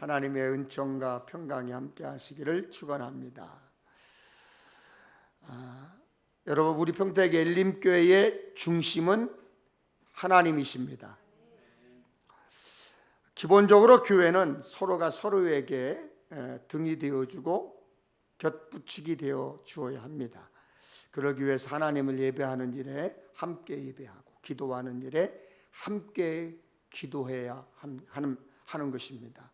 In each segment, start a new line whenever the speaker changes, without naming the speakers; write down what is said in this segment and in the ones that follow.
하나님의 은총과 평강이 함께 하시기를 축원합니다. 여러분, 우리 평택 엘림교회의 중심은 하나님이십니다. 기본적으로 교회는 서로가 서로에게 등이 되어주고 곁붙이기 되어 주어야 합니다. 그러기 위해서 하나님을 예배하는 일에 함께 예배하고 기도하는 일에 함께 기도해야 하는 것입니다.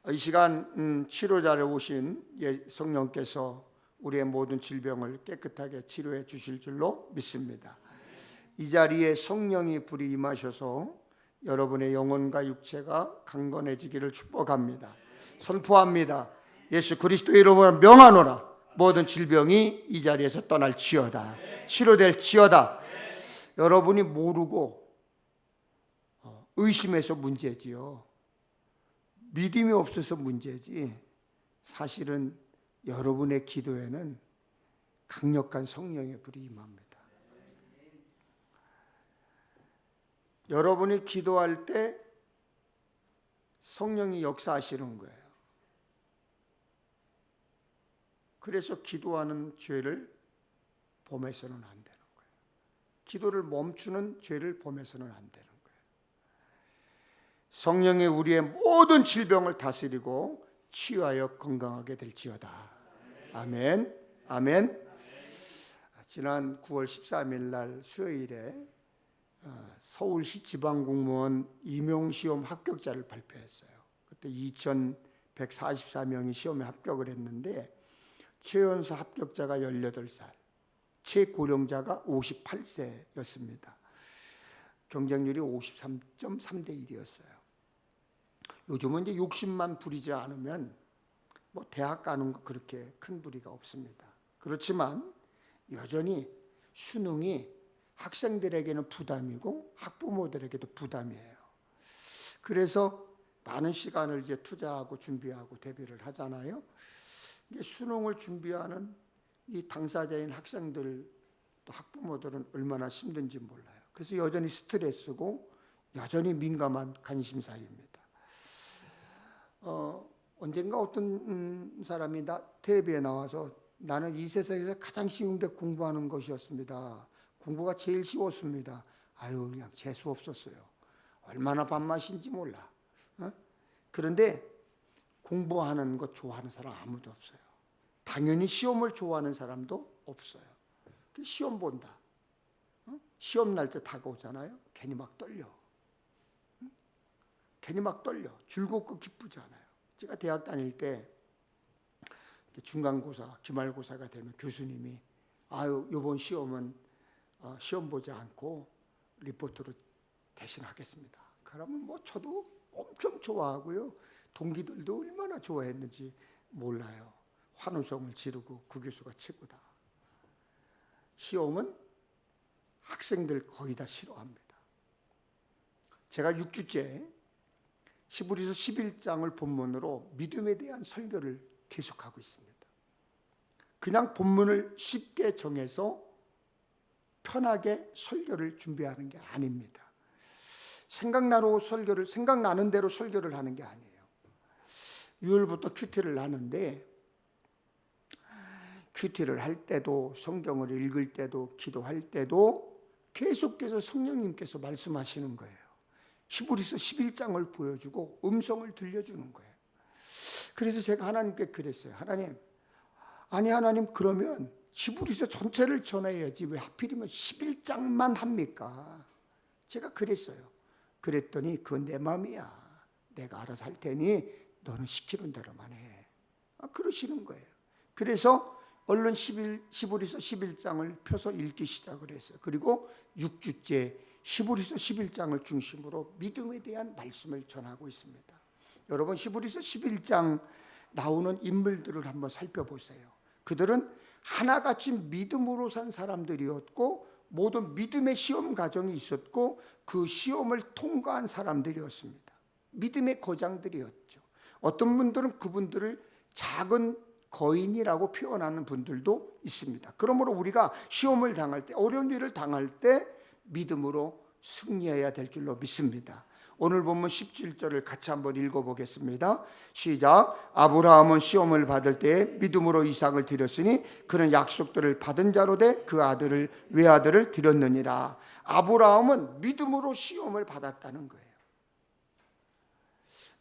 이 시간 치료자로 오신 성령께서 우리의 모든 질병을 깨끗하게 치료해 주실 줄로 믿습니다. 이 자리에 성령이 불이 임하셔서 여러분의 영혼과 육체가 강건해지기를 축복합니다. 선포합니다. 예수 그리스도의 이름으로 명하노라. 모든 질병이 이 자리에서 떠날지어다. 치료될지어다. 여러분이 모르고 의심해서 문제지요. 믿음이 없어서 문제지. 사실은 여러분의 기도에는 강력한 성령의 불이 임합니다. 여러분이 기도할 때 성령이 역사하시는 거예요. 그래서 기도하는 죄를 범해서는 안 되는 거예요. 기도를 멈추는 죄를 범해서는 안 되는 거예요. 성령이 우리의 모든 질병을 다스리고 치유하여 건강하게 될지어다. 아멘. 아멘. 지난 9월 13일 날 수요일에 서울시 지방공무원 임용시험 합격자를 발표했어요. 그때 2,144명이 시험에 합격을 했는데 최연소 합격자가 18살, 최고령자가 58세였습니다. 경쟁률이 53.3대 1이었어요. 요즘은 이제 60만 부리지 않으면 뭐 대학 가는 거 그렇게 큰 부리가 없습니다. 그렇지만 여전히 수능이 학생들에게는 부담이고 학부모들에게도 부담이에요. 그래서 많은 시간을 이제 투자하고 준비하고 대비를 하잖아요. 이게 수능을 준비하는 이 당사자인 학생들 또 학부모들은 얼마나 힘든지 몰라요. 그래서 여전히 스트레스고 여전히 민감한 관심사입니다. 언젠가 어떤 사람이 텔레비에 나와서 나는 이 세상에서 가장 쉬운 게 공부하는 것이었습니다. 공부가 제일 쉬웠습니다. 아유, 그냥 재수 없었어요. 얼마나 밥맛인지 몰라. 그런데 공부하는 것 좋아하는 사람 아무도 없어요. 당연히 시험을 좋아하는 사람도 없어요. 시험 본다. 시험 날짜 다가오잖아요. 괜히 막 떨려. 괜히 막 떨려. 즐겁고 기쁘지 않아요. 제가 대학 다닐 때 중간고사, 기말고사가 되면 교수님이 아유, 이번 시험은 시험 보지 않고 리포트로 대신하겠습니다. 그러면 뭐 저도 엄청 좋아하고요. 동기들도 얼마나 좋아했는지 몰라요. 환호성을 지르고 그 교수가 최고다. 시험은 학생들 거의 다 싫어합니다. 제가 6주째 히브리서 11장을 본문으로 믿음에 대한 설교를 계속하고 있습니다. 그냥 본문을 쉽게 정해서 편하게 설교를 준비하는 게 아닙니다. 생각나는 대로 설교를 하는 게 아니에요. 6월부터 큐티를 하는데 큐티를 할 때도 성경을 읽을 때도 기도할 때도 계속해서 성령님께서 말씀하시는 거예요. 히브리서 11장을 보여주고 음성을 들려주는 거예요. 그래서 제가 하나님께 그랬어요. 하나님 그러면 히브리서 전체를 전해야지 왜 하필이면 11장만 합니까? 제가 그랬어요. 그랬더니 그건 내 마음이야. 내가 알아서 할 테니 너는 시키는 대로만 해. 그러시는 거예요. 그래서 얼른 히브리서 11장을 펴서 읽기 시작을 했어요. 그리고 6주째 히브리서 11장을 중심으로 믿음에 대한 말씀을 전하고 있습니다. 여러분, 히브리서 11장 나오는 인물들을 한번 살펴보세요. 그들은 하나같이 믿음으로 산 사람들이었고 모든 믿음의 시험 과정이 있었고 그 시험을 통과한 사람들이었습니다. 믿음의 거장들이었죠. 어떤 분들은 그분들을 작은 거인이라고 표현하는 분들도 있습니다. 그러므로 우리가 시험을 당할 때, 어려운 일을 당할 때 믿음으로 승리해야 될 줄로 믿습니다. 오늘 본문 17절을 같이 한번 읽어보겠습니다. 시작. 아브라함은 시험을 받을 때에 믿음으로 이삭을 드렸으니 그는 약속들을 받은 자로 돼 그 아들을 외아들을 드렸느니라. 아브라함은 믿음으로 시험을 받았다는 거예요.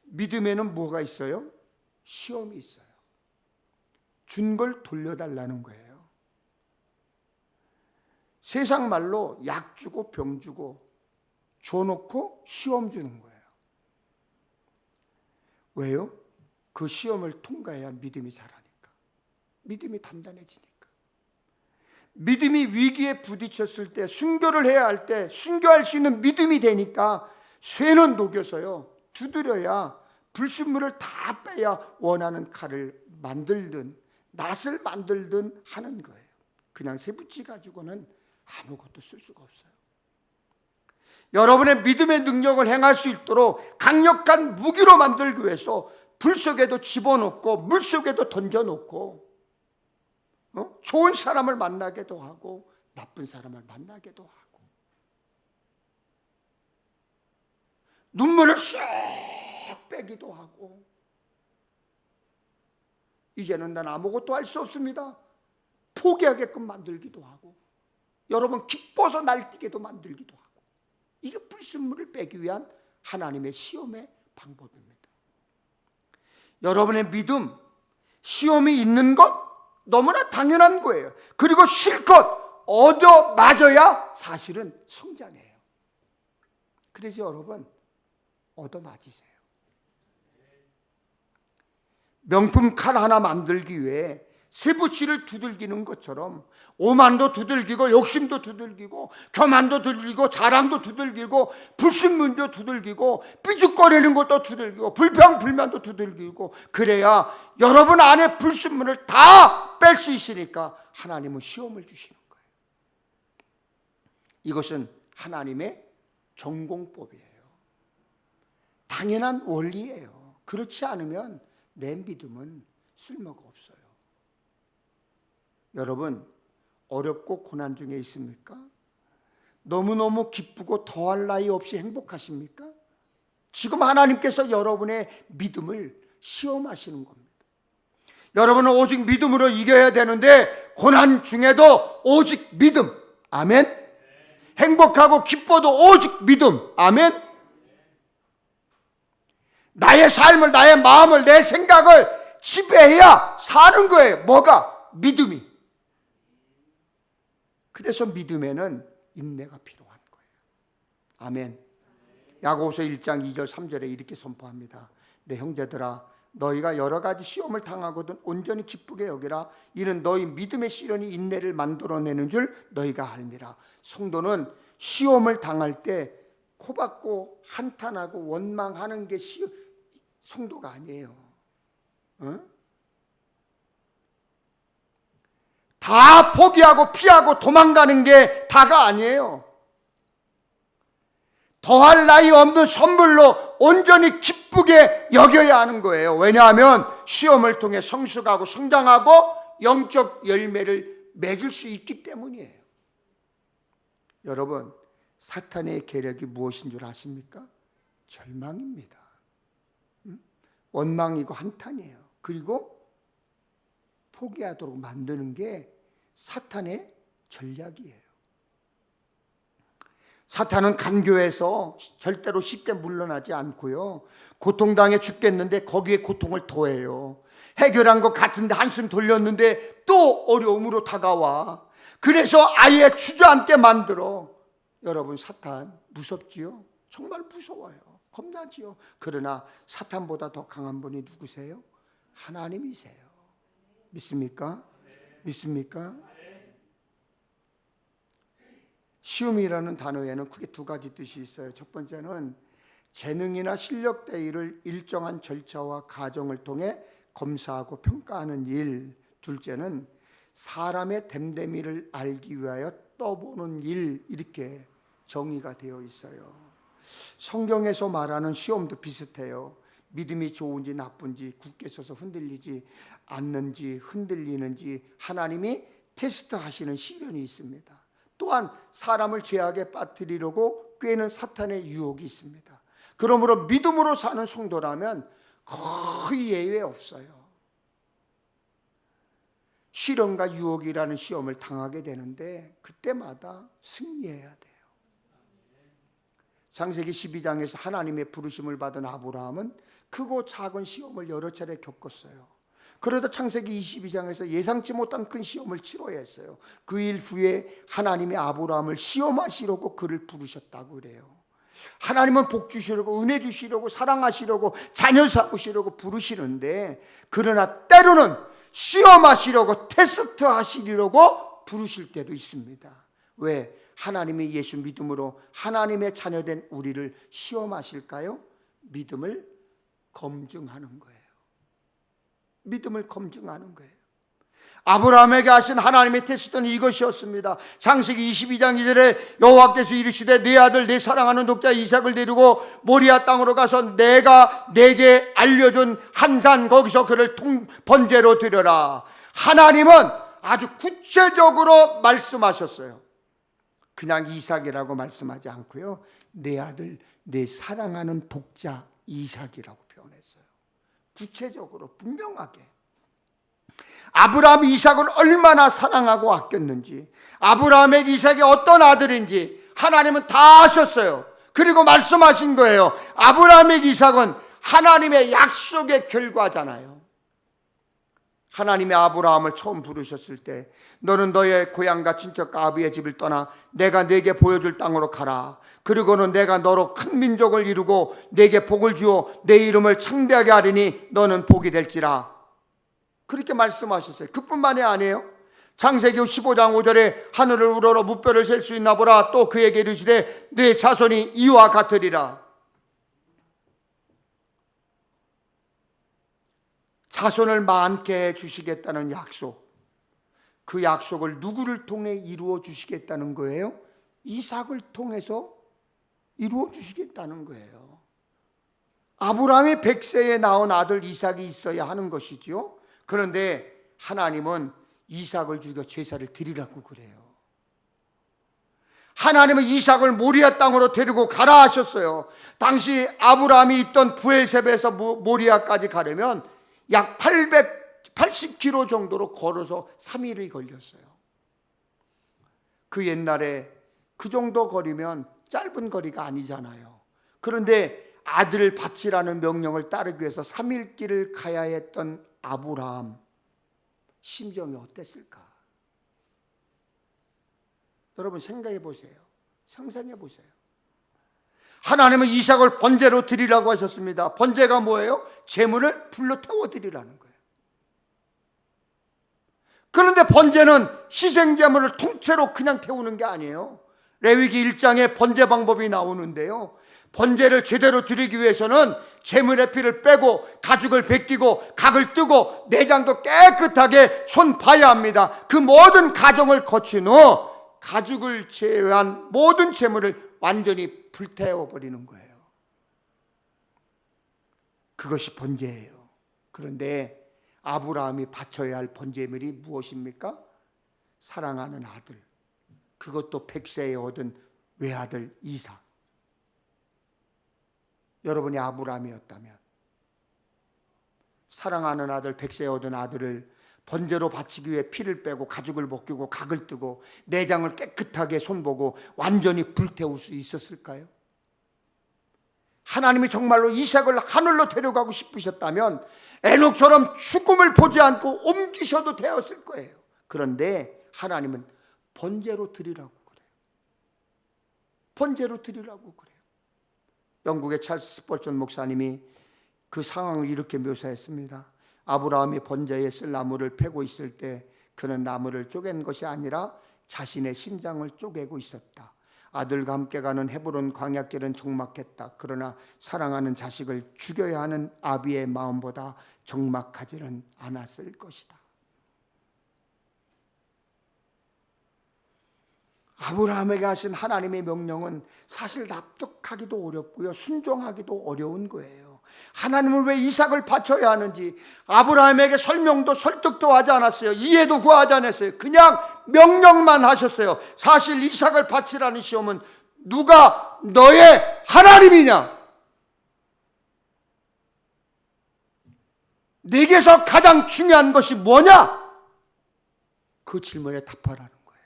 믿음에는 뭐가 있어요? 시험이 있어요. 준 걸 돌려달라는 거예요. 세상 말로 약 주고 병 주고 줘놓고 시험 주는 거예요. 왜요? 그 시험을 통과해야 믿음이 자라니까. 믿음이 단단해지니까. 믿음이 위기에 부딪혔을 때, 순교를 해야 할 때 순교할 수 있는 믿음이 되니까 쇠는 녹여서요, 두드려야 불순물을 다 빼야 원하는 칼을 만들든 낫을 만들든 하는 거예요. 그냥 쇠붙이 가지고는 아무것도 쓸 수가 없어요. 여러분의 믿음의 능력을 행할 수 있도록 강력한 무기로 만들기 위해서 불 속에도 집어넣고 물 속에도 던져놓고 좋은 사람을 만나게도 하고 나쁜 사람을 만나게도 하고 눈물을 쏙 빼기도 하고 이제는 난 아무것도 할 수 없습니다 포기하게끔 만들기도 하고 여러분 기뻐서 날뛰게도 만들기도 하고 이게 불순물을 빼기 위한 하나님의 시험의 방법입니다. 여러분의 믿음, 시험이 있는 것 너무나 당연한 거예요. 그리고 실컷 얻어 맞아야 사실은 성장해요. 그래서 여러분 얻어 맞으세요. 명품 칼 하나 만들기 위해 쇠붙이를 두들기는 것처럼 오만도 두들기고 욕심도 두들기고 교만도 두들기고 자랑도 두들기고 불신문도 두들기고 삐죽거리는 것도 두들기고 불평불만도 두들기고 그래야 여러분 안에 불신문을 다 뺄 수 있으니까 하나님은 시험을 주시는 거예요. 이것은 하나님의 전공법이에요. 당연한 원리예요. 그렇지 않으면 내 믿음은 쓸모가 없어요. 여러분 어렵고 고난 중에 있습니까? 너무너무 기쁘고 더할 나위 없이 행복하십니까? 지금 하나님께서 여러분의 믿음을 시험하시는 겁니다. 여러분은 오직 믿음으로 이겨야 되는데 고난 중에도 오직 믿음, 아멘. 행복하고 기뻐도 오직 믿음, 아멘. 나의 삶을, 나의 마음을, 내 생각을 지배해야 사는 거예요. 뭐가? 믿음이. 그래서 믿음에는 인내가 필요한 거예요. 아멘. 야고보서 1장 2절 3절에 이렇게 선포합니다. 내 형제들아 너희가 여러 가지 시험을 당하거든 온전히 기쁘게 여기라. 이는 너희 믿음의 시련이 인내를 만들어내는 줄 너희가 알미라. 성도는 시험을 당할 때 코박고 한탄하고 원망하는 게 성도가 아니에요. 다 포기하고 피하고 도망가는 게 다가 아니에요. 더할 나위 없는 선물로 온전히 기쁘게 여겨야 하는 거예요. 왜냐하면 시험을 통해 성숙하고 성장하고 영적 열매를 맺을 수 있기 때문이에요. 여러분 사탄의 계략이 무엇인 줄 아십니까? 절망입니다. 원망이고 한탄이에요. 그리고 포기하도록 만드는 게 사탄의 전략이에요. 사탄은 간교에서 절대로 쉽게 물러나지 않고요. 고통당해 죽겠는데 거기에 고통을 더해요. 해결한 것 같은데 한숨 돌렸는데 또 어려움으로 다가와. 그래서 아예 주저앉게 만들어. 여러분 사탄 무섭지요? 정말 무서워요. 겁나지요. 그러나 사탄보다 더 강한 분이 누구세요? 하나님이세요. 믿습니까? 믿습니까? 시험이라는 단어에는 크게 두 가지 뜻이 있어요. 첫 번째는 재능이나 실력 대의를 일정한 절차와 과정을 통해 검사하고 평가하는 일. 둘째는 사람의 됨됨이를 알기 위하여 떠보는 일. 이렇게 정의가 되어 있어요. 성경에서 말하는 시험도 비슷해요. 믿음이 좋은지 나쁜지, 굳게 서서 흔들리지 않는지, 흔들리는지 하나님이 테스트하시는 시련이 있습니다. 또한 사람을 죄악에 빠뜨리려고 꾀는 사탄의 유혹이 있습니다. 그러므로 믿음으로 사는 성도라면 거의 예외 없어요. 시련과 유혹이라는 시험을 당하게 되는데 그때마다 승리해야 돼요. 창세기 12장에서 하나님의 부르심을 받은 아브라함은 크고 작은 시험을 여러 차례 겪었어요. 그러다 창세기 22장에서 예상치 못한 큰 시험을 치러야 했어요. 그 일 후에 하나님의 아브라함을 시험하시려고 그를 부르셨다고 그래요. 하나님은 복 주시려고, 은혜 주시려고, 사랑하시려고, 자녀 삼으시려고 부르시는데, 그러나 때로는 시험하시려고, 테스트 하시려고 부르실 때도 있습니다. 왜? 하나님의 예수 믿음으로 하나님의 자녀된 우리를 시험하실까요? 믿음을 검증하는 거예요. 믿음을 검증하는 거예요. 아브라함에게 하신 하나님의 테스트는 이것이었습니다. 창세기 22장 2절에 여호와께서 이르시되 내 아들 내 사랑하는 독자 이삭을 데리고 모리아 땅으로 가서 내가 내게 알려준 한 산 거기서 그를 번제로 드려라. 하나님은 아주 구체적으로 말씀하셨어요. 그냥 이삭이라고 말씀하지 않고요, 내 아들 내 사랑하는 독자 이삭이라고 표현했어요. 구체적으로 분명하게. 아브라함이 이삭을 얼마나 사랑하고 아꼈는지, 아브라함에게 이삭이 어떤 아들인지 하나님은 다 아셨어요. 그리고 말씀하신 거예요. 아브라함에게 이삭은 하나님의 약속의 결과잖아요. 하나님의 아브라함을 처음 부르셨을 때 너는 너의 고향과 친척과 아비의 집을 떠나 내가 네게 보여줄 땅으로 가라. 그리고는 내가 너로 큰 민족을 이루고 네게 복을 주어 내 이름을 창대하게 하리니 너는 복이 될지라. 그렇게 말씀하셨어요. 그뿐만이 아니에요. 창세기 15장 5절에 하늘을 우러러 무뼈를 셀 수 있나 보라. 또 그에게 이르시되 네 자손이 이와 같으리라. 자손을 많게 주시겠다는 약속, 그 약속을 누구를 통해 이루어 주시겠다는 거예요? 이삭을 통해서 이루어 주시겠다는 거예요. 아브라함이 100세에 낳은 아들 이삭이 있어야 하는 것이죠. 그런데 하나님은 이삭을 죽여 제사를 드리라고 그래요. 하나님은 이삭을 모리아 땅으로 데리고 가라 하셨어요. 당시 아브라함이 있던 브엘세바에서 모리아까지 가려면 약 880km 정도로 걸어서 3일이 걸렸어요. 그 옛날에 그 정도 거리면 짧은 거리가 아니잖아요. 그런데 아들을 바치라는 명령을 따르기 위해서 3일 길을 가야 했던 아브라함 심정이 어땠을까? 여러분 생각해 보세요. 상상해 보세요. 하나님은 이삭을 번제로 드리라고 하셨습니다. 번제가 뭐예요? 제물을 불로 태워 드리라는 거예요. 그런데 번제는 희생제물을 통째로 그냥 태우는 게 아니에요. 레위기 1장에 번제 방법이 나오는데요, 번제를 제대로 드리기 위해서는 제물의 피를 빼고 가죽을 벗기고 각을 뜨고 내장도 깨끗하게 손 봐야 합니다. 그 모든 과정을 거친 후 가죽을 제외한 모든 제물을 완전히 불태워버리는 거예요. 그것이 번제예요. 그런데 아브라함이 바쳐야 할 번제물이 무엇입니까? 사랑하는 아들, 그것도 100세에 얻은 외아들 이삭. 여러분이 아브라함이었다면 사랑하는 아들, 100세에 얻은 아들을 번제로 바치기 위해 피를 빼고 가죽을 벗기고 각을 뜨고 내장을 깨끗하게 손보고 완전히 불태울 수 있었을까요? 하나님이 정말로 이삭을 하늘로 데려가고 싶으셨다면 에녹처럼 죽음을 보지 않고 옮기셔도 되었을 거예요. 그런데 하나님은 번제로 드리라고 그래요. 번제로 드리라고 그래요. 영국의 찰스 스펄전 목사님이 그 상황을 이렇게 묘사했습니다. 아브라함이 번제에 쓸 나무를 패고 있을 때 그는 나무를 쪼갠 것이 아니라 자신의 심장을 쪼개고 있었다. 아들과 함께 가는 헤브론 광야길은 적막했다. 그러나 사랑하는 자식을 죽여야 하는 아비의 마음보다 적막하지는 않았을 것이다. 아브라함에게 하신 하나님의 명령은 사실 납득하기도 어렵고요, 순종하기도 어려운 거예요. 하나님은 왜 이삭을 바쳐야 하는지 아브라함에게 설명도 설득도 하지 않았어요. 이해도 구하지 않았어요. 그냥 명령만 하셨어요. 사실 이삭을 바치라는 시험은 누가 너의 하나님이냐? 내게서 가장 중요한 것이 뭐냐? 그 질문에 답하라는 거예요.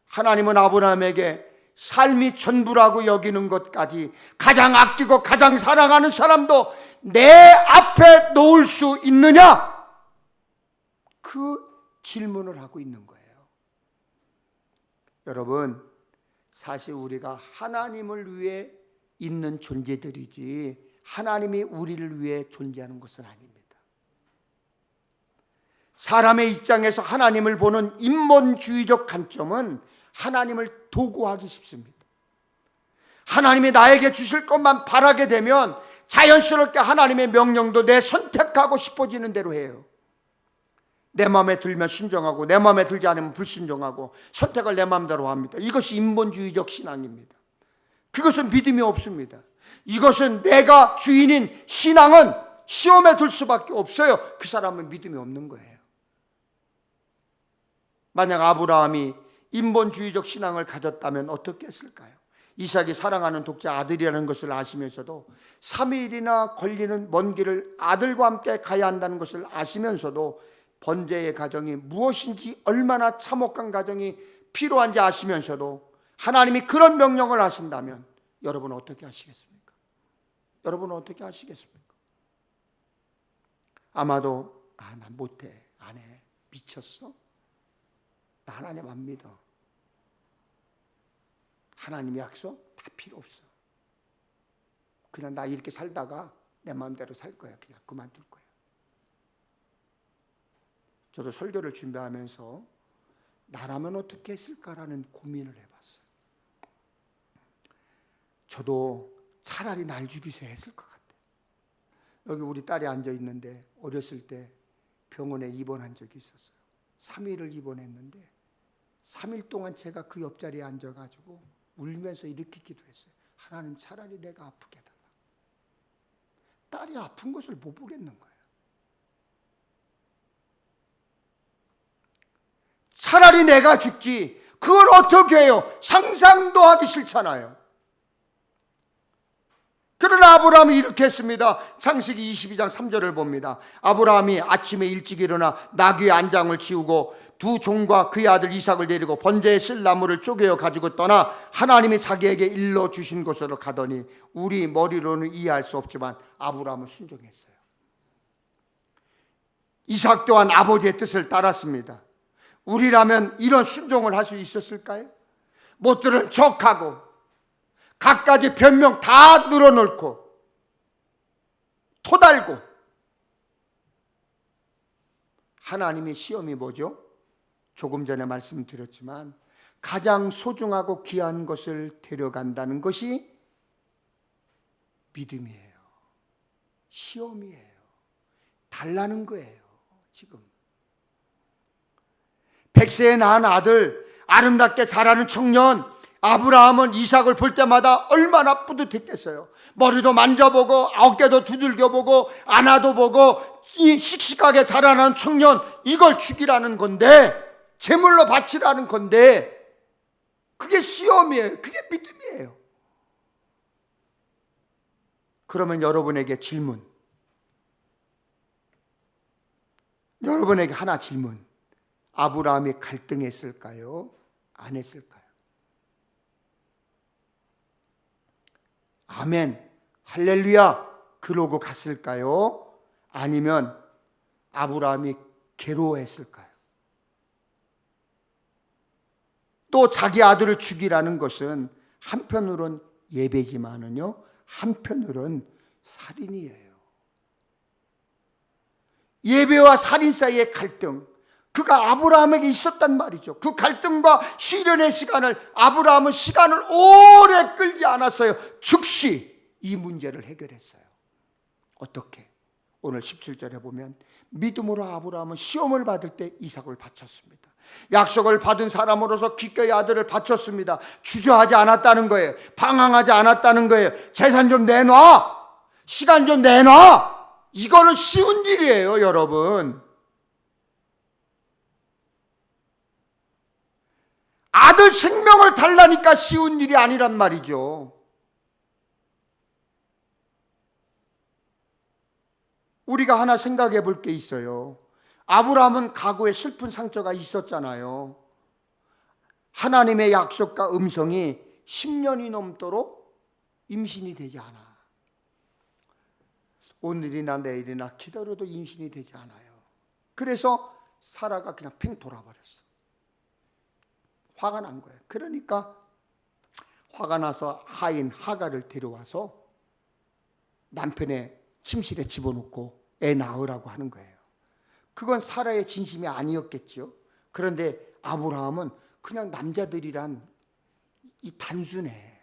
하나님은 아브라함에게 삶이 전부라고 여기는 것까지 가장 아끼고 가장 사랑하는 사람도 내 앞에 놓을 수 있느냐? 그 질문을 하고 있는 거예요. 여러분, 사실 우리가 하나님을 위해 있는 존재들이지 하나님이 우리를 위해 존재하는 것은 아닙니다. 사람의 입장에서 하나님을 보는 인본주의적 관점은 하나님을 도구하기 쉽습니다. 하나님이 나에게 주실 것만 바라게 되면 자연스럽게 하나님의 명령도 내 선택하고 싶어지는 대로 해요. 내 마음에 들면 순종하고 내 마음에 들지 않으면 불순종하고 선택을 내 마음대로 합니다. 이것이 인본주의적 신앙입니다. 그것은 믿음이 없습니다. 이것은 내가 주인인 신앙은 시험에 들 수밖에 없어요. 그 사람은 믿음이 없는 거예요. 만약 아브라함이 인본주의적 신앙을 가졌다면 어떻게 했을까요? 이삭이 사랑하는 독자 아들이라는 것을 아시면서도 3일이나 걸리는 먼 길을 아들과 함께 가야 한다는 것을 아시면서도 번제의 가정이 무엇인지 얼마나 참혹한 가정이 필요한지 아시면서도 하나님이 그런 명령을 하신다면 여러분은 어떻게 하시겠습니까? 여러분은 어떻게 하시겠습니까? 아마도 나 못해, 안 해, 미쳤어? 나 하나님 안 믿어. 하나님의 약속 다 필요 없어. 그냥 나 이렇게 살다가 내 마음대로 살 거야. 그냥 그만둘 거야. 저도 설교를 준비하면서 나라면 어떻게 했을까라는 고민을 해봤어요. 저도 차라리 날 죽이세요 했을 것 같아요. 여기 우리 딸이 앉아 있는데 어렸을 때 병원에 입원한 적이 있었어요. 3일을 입원했는데 3일 동안 제가 그 옆자리에 앉아가지고 울면서 이렇게 기도했어요. 하나님, 차라리 내가 아프게 해달라. 딸이 아픈 것을 못 보겠는 거예요. 차라리 내가 죽지. 그걸 어떻게 해요? 상상도 하기 싫잖아요. 그러나 아브라함이 이렇게 했습니다. 창세기 22장 3절을 봅니다. 아브라함이 아침에 일찍 일어나 나귀의 안장을 치우고 두 종과 그의 아들 이삭을 데리고 번제에 쓸 나무를 쪼개어 가지고 떠나 하나님이 자기에게 일러 주신 곳으로 가더니, 우리 머리로는 이해할 수 없지만 아브라함은 순종했어요. 이삭 또한 아버지의 뜻을 따랐습니다. 우리라면 이런 순종을 할 수 있었을까요? 못 들은 척하고 갖가지 변명 다 늘어놓고 토달고. 하나님의 시험이 뭐죠? 조금 전에 말씀드렸지만 가장 소중하고 귀한 것을 데려간다는 것이 믿음이에요. 시험이에요. 달라는 거예요. 지금 100세에 낳은 아들, 아름답게 자라는 청년 아브라함은 이삭을 볼 때마다 얼마나 뿌듯했겠어요. 머리도 만져보고 어깨도 두들겨보고 안아도 보고 이 씩씩하게 자라난 청년, 이걸 죽이라는 건데, 제물로 바치라는 건데, 그게 시험이에요. 그게 믿음이에요. 그러면 여러분에게 질문, 여러분에게 하나 질문. 아브라함이 갈등했을까요? 안 했을까요? 아멘, 할렐루야, 그러고 갔을까요? 아니면 아브라함이 괴로워했을까요? 또 자기 아들을 죽이라는 것은 한편으론 예배지만은요, 한편으론 살인이에요. 예배와 살인 사이의 갈등, 그가 아브라함에게 있었단 말이죠. 그 갈등과 시련의 시간을 아브라함은 시간을 오래 끌지 않았어요. 즉시 이 문제를 해결했어요. 어떻게? 오늘 17절에 보면 믿음으로 아브라함은 시험을 받을 때 이삭을 바쳤습니다. 약속을 받은 사람으로서 기꺼이 아들을 바쳤습니다. 주저하지 않았다는 거예요. 방황하지 않았다는 거예요. 재산 좀 내놔, 시간 좀 내놔. 이거는 쉬운 일이에요, 여러분. 아들 생명을 달라니까 쉬운 일이 아니란 말이죠. 우리가 하나 생각해 볼 게 있어요. 아브라함은 과거에 슬픈 상처가 있었잖아요. 하나님의 약속과 음성이 10년이 넘도록 임신이 되지 않아. 오늘이나 내일이나 기다려도 임신이 되지 않아요. 그래서 사라가 그냥 팽 돌아버렸어. 화가 난 거예요. 그러니까 화가 나서 하인 하가를 데려와서 남편의 침실에 집어넣고 애 낳으라고 하는 거예요. 그건 사라의 진심이 아니었겠죠. 그런데 아브라함은 그냥 남자들이란 이 단순해.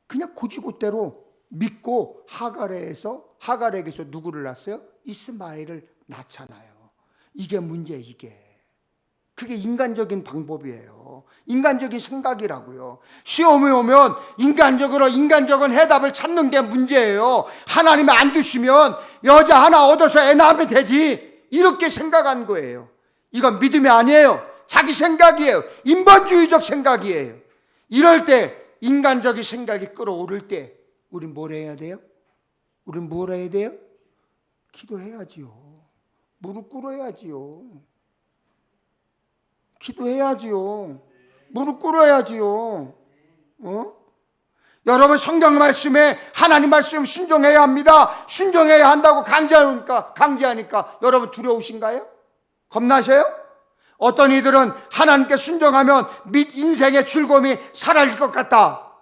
그냥 고지고대로 믿고 하갈에게서 누구를 낳았어요? 이스마엘을 낳잖아요. 이게 문제예요. 그게 인간적인 방법이에요. 인간적인 생각이라고요. 시험이 오면 인간적인 해답을 찾는 게 문제예요. 하나님이 안 주시면 여자 하나 얻어서 애 낳으면 되지, 이렇게 생각한 거예요. 이건 믿음이 아니에요. 자기 생각이에요. 인본주의적 생각이에요. 이럴 때 인간적인 생각이 끌어오를 때 우린 뭘 해야 돼요? 우린 뭘 해야 돼요? 기도해야지요. 무릎 꿇어야지요. 기도해야지요. 무릎 꿇어야지요. 여러분, 성경 말씀에 하나님 말씀 순종해야 합니다. 순종해야 한다고 강제하니까 여러분 두려우신가요? 겁나세요? 어떤 이들은 하나님께 순종하면 인생의 즐거움이 사라질 것 같다,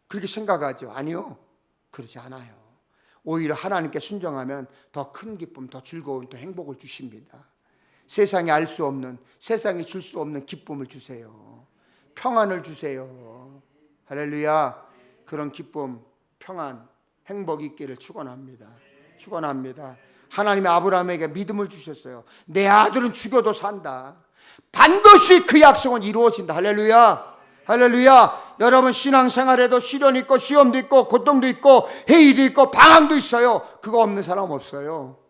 그렇게 생각하죠. 아니요, 그렇지 않아요. 오히려 하나님께 순종하면 더 큰 기쁨, 더 즐거움, 더 행복을 주십니다. 세상이 알 수 없는, 세상이 줄 수 없는 기쁨을 주세요. 평안을 주세요. 할렐루야. 그런 기쁨, 평안, 행복 있기를 축원합니다. 축원합니다. 하나님이 아브라함에게 믿음을 주셨어요. 내 아들은 죽여도 산다. 반드시 그 약속은 이루어진다. 할렐루야. 할렐루야. 여러분, 신앙생활에도 시련이 있고 시험도 있고 고통도 있고 회의도 있고 방황도 있어요. 그거 없는 사람 없어요.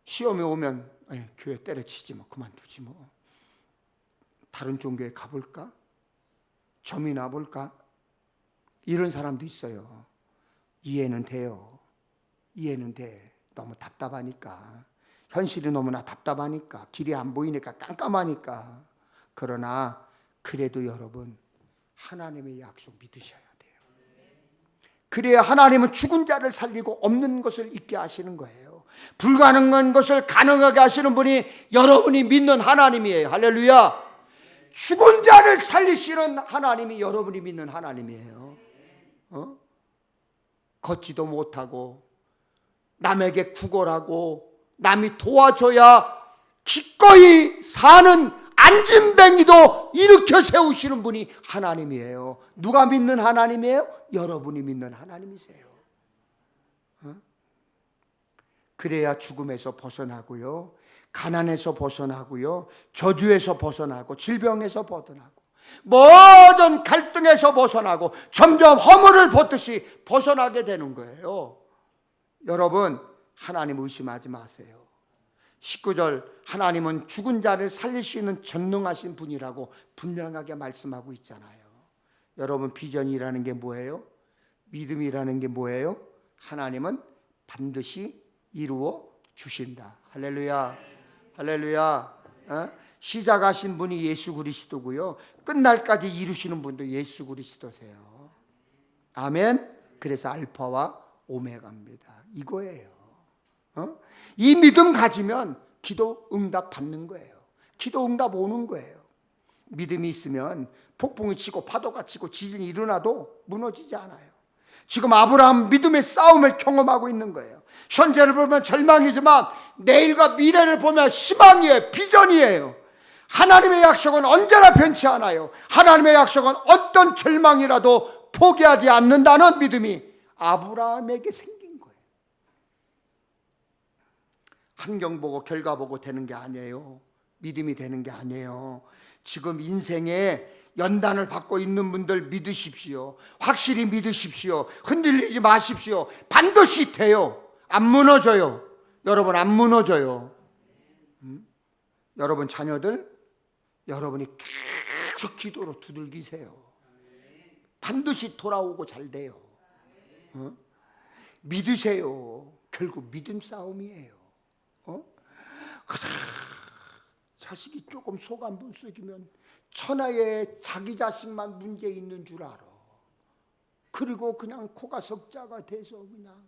시험이 오면 교회 때려치지 뭐, 그만두지 뭐, 다른 종교에 가볼까? 점이나 볼까? 이런 사람도 있어요. 이해는 돼요. 이해는 돼. 너무 답답하니까, 현실이 너무나 답답하니까, 길이 안 보이니까, 깜깜하니까. 그러나 그래도 여러분, 하나님의 약속 믿으셔야 돼요. 그래야 하나님은 죽은 자를 살리고 없는 것을 있게 하시는 거예요. 불가능한 것을 가능하게 하시는 분이 여러분이 믿는 하나님이에요. 할렐루야. 죽은 자를 살리시는 하나님이 여러분이 믿는 하나님이에요. 걷지도 못하고 남에게 구걸하고 남이 도와줘야 기꺼이 사는 안진뱅이도 일으켜 세우시는 분이 하나님이에요. 누가 믿는 하나님이에요? 여러분이 믿는 하나님이세요. 그래야 죽음에서 벗어나고요, 가난에서 벗어나고요, 저주에서 벗어나고, 질병에서 벗어나고, 모든 갈등에서 벗어나고, 점점 허물을 벗듯이 벗어나게 되는 거예요. 여러분, 하나님 의심하지 마세요. 19절, 하나님은 죽은 자를 살릴 수 있는 전능하신 분이라고 분명하게 말씀하고 있잖아요. 여러분, 비전이라는 게 뭐예요? 믿음이라는 게 뭐예요? 하나님은 반드시 이루어 주신다. 할렐루야. 할렐루야. 시작하신 분이 예수 그리스도고요, 끝날까지 이루시는 분도 예수 그리스도세요. 아멘. 그래서 알파와 오메가입니다. 이거예요. 이 믿음 가지면 기도 응답 받는 거예요. 기도 응답 오는 거예요. 믿음이 있으면 폭풍이 치고 파도가 치고 지진이 일어나도 무너지지 않아요. 지금 아브라함 믿음의 싸움을 경험하고 있는 거예요. 현재를 보면 절망이지만 내일과 미래를 보면 희망이에요. 비전이에요. 하나님의 약속은 언제나 변치 않아요. 하나님의 약속은 어떤 절망이라도 포기하지 않는다는 믿음이 아브라함에게 생긴 거예요. 환경 보고 결과 보고 되는 게 아니에요. 믿음이 되는 게 아니에요. 지금 인생에 연단을 받고 있는 분들 믿으십시오. 확실히 믿으십시오. 흔들리지 마십시오. 반드시 돼요. 안 무너져요. 여러분, 안 무너져요. 여러분 자녀들, 여러분이 계속 기도로 두들기세요. 반드시 돌아오고 잘 돼요. 믿으세요. 결국 믿음 싸움이에요. 자식이 조금 속 한 번 썩이면 천하에 자기 자식만 문제 있는 줄 알아. 그리고 그냥 코가 석자가 돼서 그냥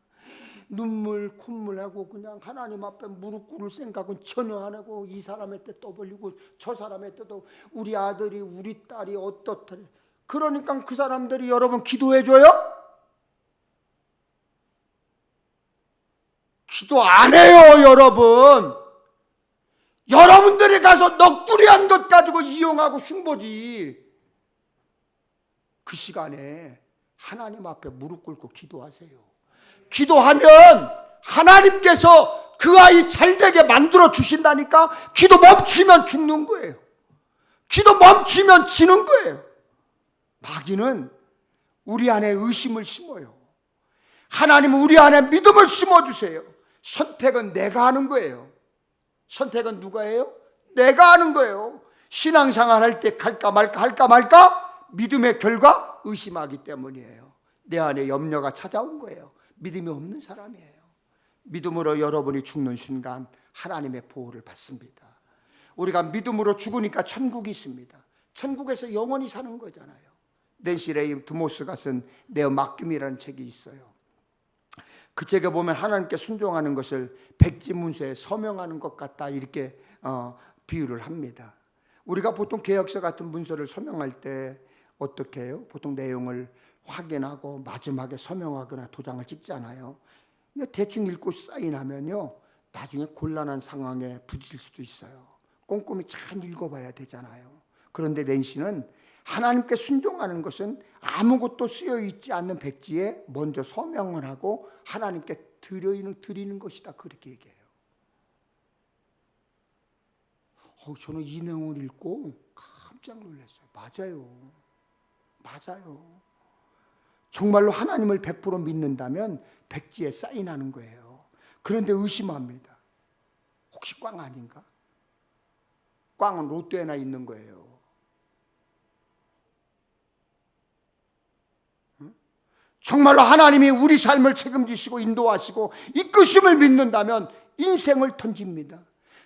눈물 콧물하고 그냥 하나님 앞에 무릎 꿇을 생각은 전혀 안 하고 이 사람의 때 떠벌리고 저 사람의 때도 우리 아들이 우리 딸이 어떻더래. 그러니까 그 사람들이 여러분 기도해줘요? 기도 안 해요, 여러분. 여러분들이 가서 넋두리한 것 가지고 이용하고 흉보지. 그 시간에 하나님 앞에 무릎 꿇고 기도하세요. 기도하면 하나님께서 그 아이 잘되게 만들어 주신다니까. 기도 멈추면 죽는 거예요. 기도 멈추면 지는 거예요. 마귀는 우리 안에 의심을 심어요. 하나님은 우리 안에 믿음을 심어주세요. 선택은 내가 하는 거예요. 선택은 누가 해요? 내가 하는 거예요. 신앙생활 할 때 갈까 말까 할까 말까 믿음의 결과 의심하기 때문이에요. 내 안에 염려가 찾아온 거예요. 믿음이 없는 사람이에요. 믿음으로 여러분이 죽는 순간 하나님의 보호를 받습니다. 우리가 믿음으로 죽으니까 천국이 있습니다. 천국에서 영원히 사는 거잖아요. 낸시 레이 드모스가 쓴 내 맡김이라는 책이 있어요. 그 책에 보면 하나님께 순종하는 것을 백지문서에 서명하는 것 같다 이렇게 비유를 합니다. 우리가 보통 계약서 같은 문서를 서명할 때 어떻게 해요? 보통 내용을 확인하고 마지막에 서명하거나 도장을 찍잖아요. 이거 대충 읽고 사인하면요 나중에 곤란한 상황에 부딪힐 수도 있어요. 꼼꼼히 잘 읽어봐야 되잖아요. 그런데 낸시는 하나님께 순종하는 것은 아무것도 쓰여있지 않는 백지에 먼저 서명을 하고 하나님께 드리는 것이다 그렇게 얘기해요. 저는 이 내용을 읽고 깜짝 놀랐어요. 맞아요. 정말로 하나님을 100% 믿는다면 백지에 사인하는 거예요. 그런데 의심합니다. 혹시 꽝 아닌가? 꽝은 롯데나 있는 거예요. 정말로 하나님이 우리 삶을 책임지시고 인도하시고 이끄심을 믿는다면 인생을 던집니다.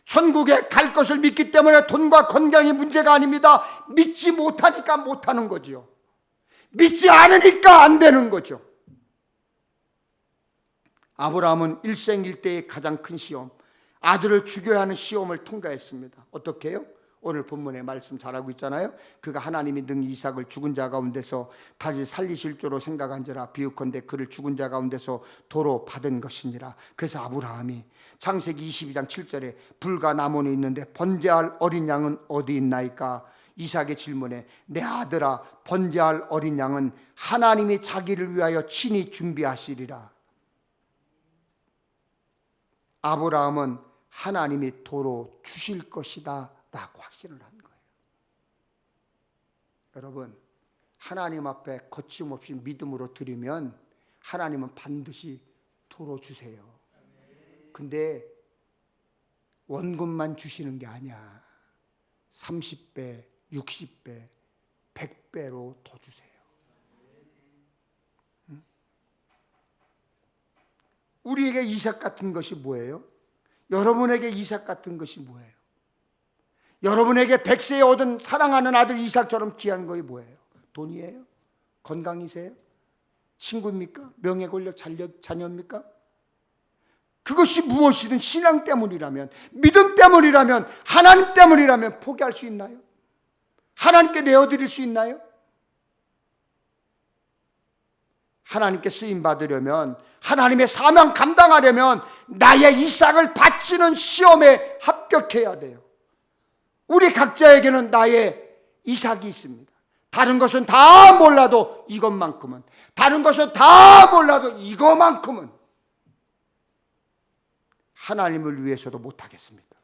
천국에 갈 것을 믿기 때문에 돈과 건강이 문제가 아닙니다. 믿지 못하니까 못하는 거죠. 믿지 않으니까 안 되는 거죠. 아브라함은 일생일대의 가장 큰 시험, 아들을 죽여야 하는 시험을 통과했습니다. 어떻게 해요? 오늘 본문에 말씀 잘하고 있잖아요. 그가 하나님이 능히 이삭을 죽은 자 가운데서 다시 살리실 줄로 생각한지라 비유컨대 그를 죽은 자 가운데서 도로 받은 것이니라. 그래서 아브라함이 창세기 22장 7절에 불과 나무는 있는데 번제할 어린 양은 어디 있나이까? 이삭의 질문에 내 아들아 번제할 어린 양은 하나님이 자기를 위하여 친히 준비하시리라. 아브라함은 하나님이 도로 주실 것이다 라고 확신을 한 거예요. 여러분, 하나님 앞에 거침없이 믿음으로 드리면 하나님은 반드시 도로 주세요. 근데 원금만 주시는 게 아니야. 30배, 60배, 100배로 더 주세요. 응? 우리에게 이삭 같은 것이 뭐예요? 여러분에게 이삭 같은 것이 뭐예요? 여러분에게 100세에 얻은 사랑하는 아들 이삭처럼 귀한 것이 뭐예요? 돈이에요? 건강이세요? 친구입니까? 명예, 권력, 자녀입니까? 그것이 무엇이든 신앙 때문이라면, 믿음 때문이라면, 하나님 때문이라면 포기할 수 있나요? 하나님께 내어드릴 수 있나요? 하나님께 쓰임받으려면, 하나님의 사명 감당하려면 나의 이삭을 바치는 시험에 합격해야 돼요. 우리 각자에게는 나의 이삭이 있습니다. 다른 것은 다 몰라도 이것만큼은, 다른 것은 다 몰라도 이것만큼은 하나님을 위해서도 못하겠습니다.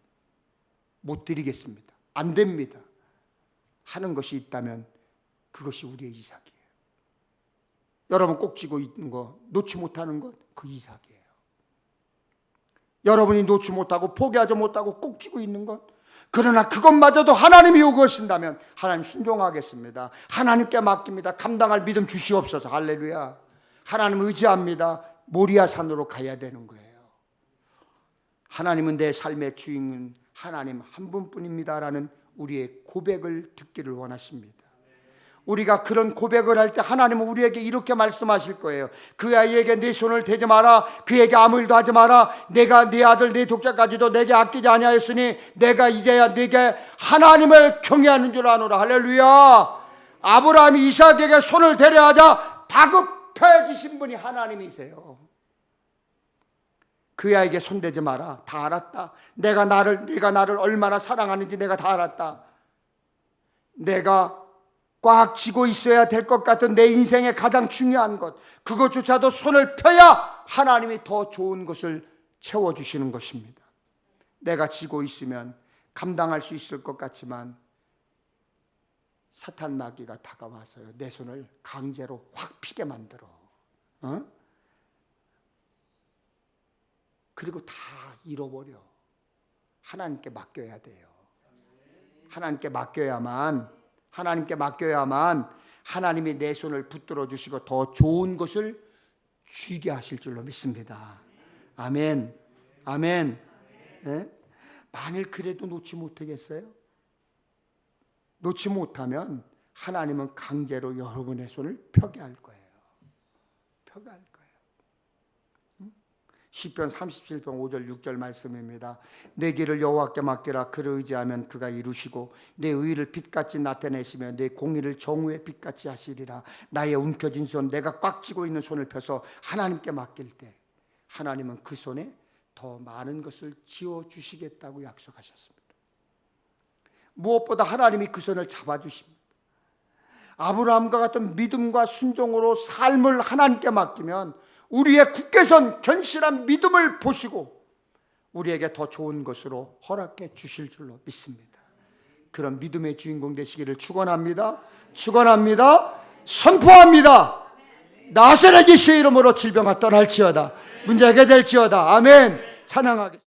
못 드리겠습니다. 안 됩니다. 하는 것이 있다면 그것이 우리의 이삭이에요. 여러분 꼭 쥐고 있는 거, 놓지 못하는 것, 그 이삭이에요. 여러분이 놓지 못하고 포기하지 못하고 꼭 쥐고 있는 것, 그러나 그것마저도 하나님이 요구하신다면 하나님 순종하겠습니다. 하나님께 맡깁니다. 감당할 믿음 주시옵소서. 할렐루야. 하나님 의지합니다. 모리아산으로 가야 되는 거예요. 하나님은 내 삶의 주인은 하나님 한 분뿐입니다라는 우리의 고백을 듣기를 원하십니다. 우리가 그런 고백을 할 때 하나님은 우리에게 이렇게 말씀하실 거예요. 그 아이에게 내 손을 대지 마라. 그에게 아무 일도 하지 마라. 내가 네 아들 네 독자까지도 내게 아끼지 아니하였으니 내가 이제야 네게 하나님을 경외하는 줄 아노라. 할렐루야. 아브라함이 이삭에게 손을 대려 하자 다급해지신 분이 하나님이세요. 그 아이에게 손대지 마라. 다 알았다. 네가 나를 얼마나 사랑하는지 내가 다 알았다. 내가 꽉 쥐고 있어야 될 것 같은 내 인생의 가장 중요한 것, 그것조차도 손을 펴야 하나님이 더 좋은 것을 채워주시는 것입니다. 내가 쥐고 있으면 감당할 수 있을 것 같지만 사탄 마귀가 다가와서요, 내 손을 강제로 확 피게 만들어. 그리고 다 잃어버려. 하나님께 맡겨야 돼요. 하나님께 맡겨야만 하나님이 내 손을 붙들어 주시고 더 좋은 것을 쥐게 하실 줄로 믿습니다. 아멘. 아멘. 네? 만일 그래도 놓지 못하겠어요? 놓지 못하면 하나님은 강제로 여러분의 손을 펴게 할 거예요. 펴게 할 거예요. 시편 37편 5절 6절 말씀입니다. 내 길을 여호와께 맡기라. 그를 의지하면 그가 이루시고 내 의를 빛같이 나타내시며 내 공의를 정오의 빛같이 하시리라. 나의 움켜쥔 손, 내가 꽉 쥐고 있는 손을 펴서 하나님께 맡길 때 하나님은 그 손에 더 많은 것을 지어주시겠다고 약속하셨습니다. 무엇보다 하나님이 그 손을 잡아주십니다. 아브라함과 같은 믿음과 순종으로 삶을 하나님께 맡기면 우리의 굳게 선 견실한 믿음을 보시고 우리에게 더 좋은 것으로 허락해 주실 줄로 믿습니다. 그런 믿음의 주인공 되시기를 축원합니다. 선포합니다. 나사렛 예수의 이름으로 질병아 떠날지어다. 문제 해결될지어다. 아멘. 찬양하겠습니다.